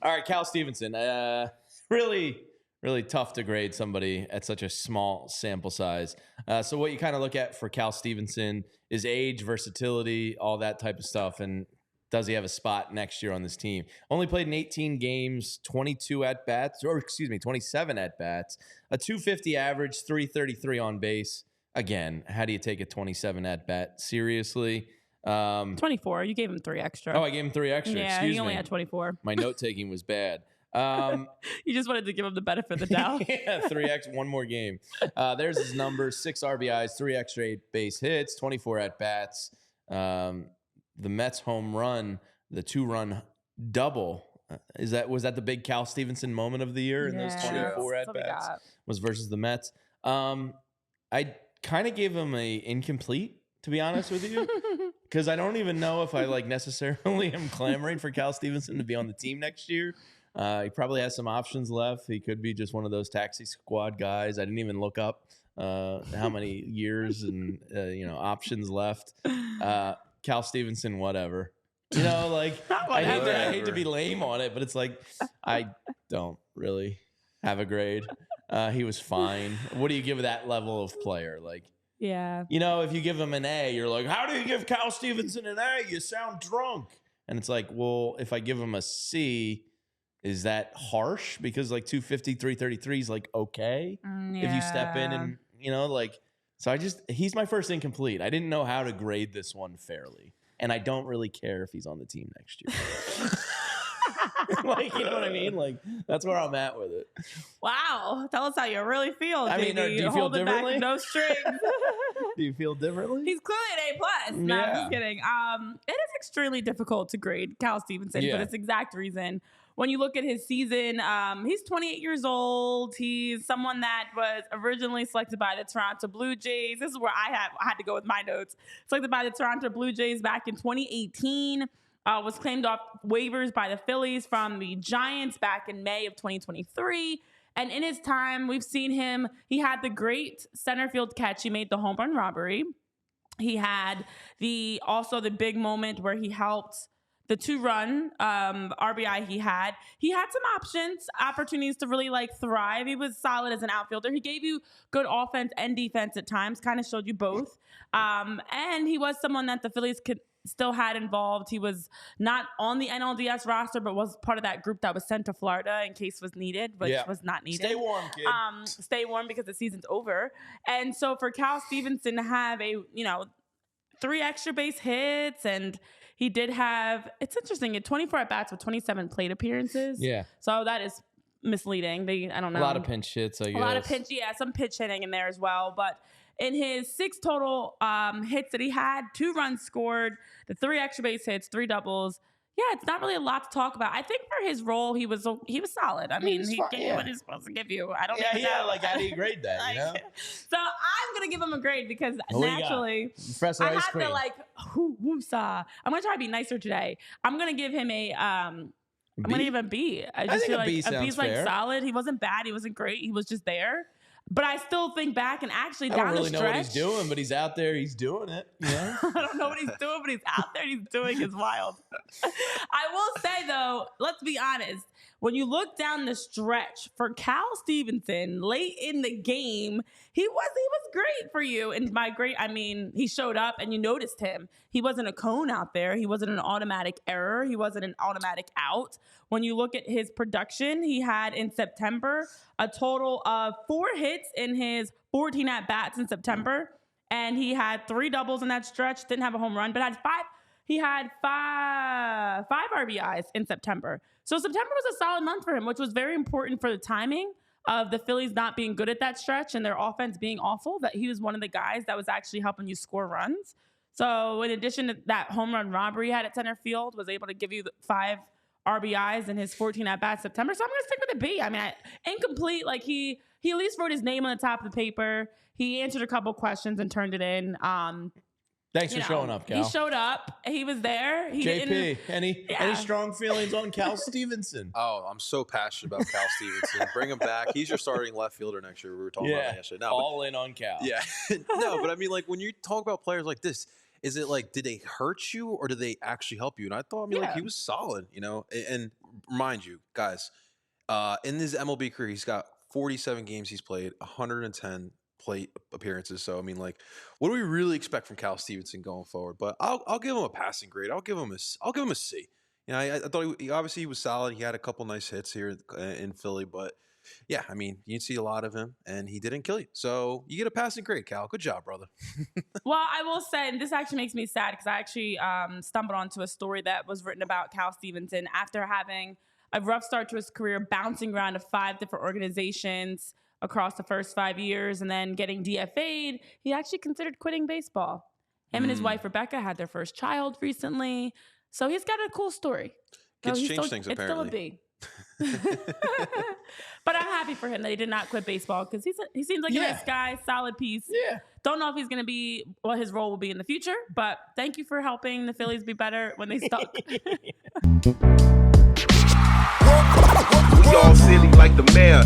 All right, Cal Stevenson. Really tough to grade somebody at such a small sample size. So what you kind of look at for Cal Stevenson is age, versatility, all that type of stuff. And does he have a spot next year on this team? Only played in 18 games, 27 at-bats, a 250 average, 333 on base. Again, how do you take a 27 at-bat seriously? 24. You gave him 3 extra. Oh, I gave him 3 extra. Yeah, Excuse he only me. had 24. My note-taking was bad. You just wanted to give him the benefit of the doubt. Yeah, 3x, one more game. There's his numbers: 6 RBIs, 3 extra 8 base hits, 24 at bats. The Mets home run, the 2-run double. Was that the big Cal Stevenson moment of the year in those 24 at bats? Was versus the Mets. I kind of gave him a incomplete, to be honest with you, because I don't even know if I necessarily am clamoring for Cal Stevenson to be on the team next year. He probably has some options left. He could be just one of those taxi squad guys. I didn't even look up how many years and options left. Cal Stevenson, whatever. I hate to be lame on it, but it's like I don't really have a grade. He was fine. What do you give that level of player? Yeah. If you give him an A, you're like, how do you give Cal Stevenson an A? You sound drunk. And it's like, well, if I give him a C, is that harsh? Because 250, 333 is okay. If you step in and, so he's my first incomplete. I didn't know how to grade this one fairly. And I don't really care if he's on the team next year. You know what I mean? That's where I'm at with it. Wow. Tell us how you really feel, JD. Do you feel differently? Back, no strings. Do you feel differently? He's clearly an A+. No, I'm just kidding. It is extremely difficult to grade Cal Stevenson for this exact reason. When you look at his season, he's 28 years old. He's someone that was originally selected by the Toronto Blue Jays. This is where I had to go with my notes. Selected by the Toronto Blue Jays back in 2018. Was claimed off waivers by the Phillies from the Giants back in May of 2023. And in his time, we've seen him. He had the great center field catch. He made the home run robbery. He had also the big moment where he helped the 2-run RBI he had. He had some opportunities to really thrive. He was solid as an outfielder. He gave you good offense and defense at times, kind of showed you both. And he was someone that the Phillies still had involved. He was not on the NLDS roster, but was part of that group that was sent to Florida in case was needed, which was not needed. Stay warm, kid. Stay warm because the season's over. And so for Cal Stevenson to have 3 extra base hits, and he did have, it's interesting, 24 at-bats with 27 plate appearances. Yeah. So that is misleading. I don't know. A lot of pinch hits, I guess. A lot of some pitch hitting in there as well. But in his 6 total hits that he had, 2 runs scored, the 3 extra base hits, 3 doubles. Yeah, it's not really a lot to talk about. I think for his role, he was solid. I mean, he gave what he's supposed to give you. I don't know. How do you grade that? So I'm gonna give him a grade because naturally I had to woosah. I'm gonna try to be nicer today. I'm gonna give him I'm gonna give him a B. I just feel like a B's fair. Solid. He wasn't bad. He wasn't great. He was just there. But I still think back and actually down the stretch. I don't really know what he's doing, but he's out there. He's doing it. Yeah. I don't know what he's doing, but he's out there. He's doing his wild. I will say, though, let's be honest. When you look down the stretch for Cal Stevenson late in the game, he was great for you. And by great, I mean he showed up and you noticed him. He wasn't a cone out there. He wasn't an automatic error. He wasn't an automatic out. When you look at his production, he had in September a total of 4 hits in his 14 at-bats in September. And he had 3 doubles in that stretch. Didn't have a home run, but had 5. He had five RBIs in September. So September was a solid month for him, which was very important for the timing of the Phillies not being good at that stretch and their offense being awful, that he was one of the guys that was actually helping you score runs. So in addition to that home run robbery he had at center field, was able to give you 5 RBIs in his 14 at-bats September. So I'm going to stick with a B. I mean, incomplete. He at least wrote his name on the top of the paper. He answered a couple questions and turned it in. Thanks for showing up, Cal. He showed up. He was there. JP, any strong feelings on Cal Stevenson? Oh, I'm so passionate about Cal Stevenson. Bring him back. He's your starting left fielder next year. We were talking about that yesterday. All in on Cal. Yeah. No, but I mean, when you talk about players like this, is it did they hurt you or did they actually help you? And I thought, he was solid, and remind you, guys, in his MLB career, he's got 47 games he's played, 110 plate appearances. So, I mean, like, what do we really expect from Cal Stevenson going forward? But I'll give him a passing grade. I'll give him a C. You know, I thought he obviously was solid. He had a couple nice hits here in Philly, but yeah, I mean, you see a lot of him, and he didn't kill you. So you get a passing grade, Cal. Good job, brother. Well, I will say, and this actually makes me sad because I actually stumbled onto a story that was written about Cal Stevenson after having a rough start to his career, bouncing around to 5 different organizations across the first 5 years, and then getting DFA'd. He actually considered quitting baseball. Him and his wife, Rebecca, had their first child recently. So he's got a cool story. Kids change things, apparently. It's still a B. But I'm happy for him that he did not quit baseball because he seems like a nice guy, solid piece. Yeah. Don't know if he's going to be what his role will be in the future, but thank you for helping the Phillies be better when they suck. We all silly like the mayor.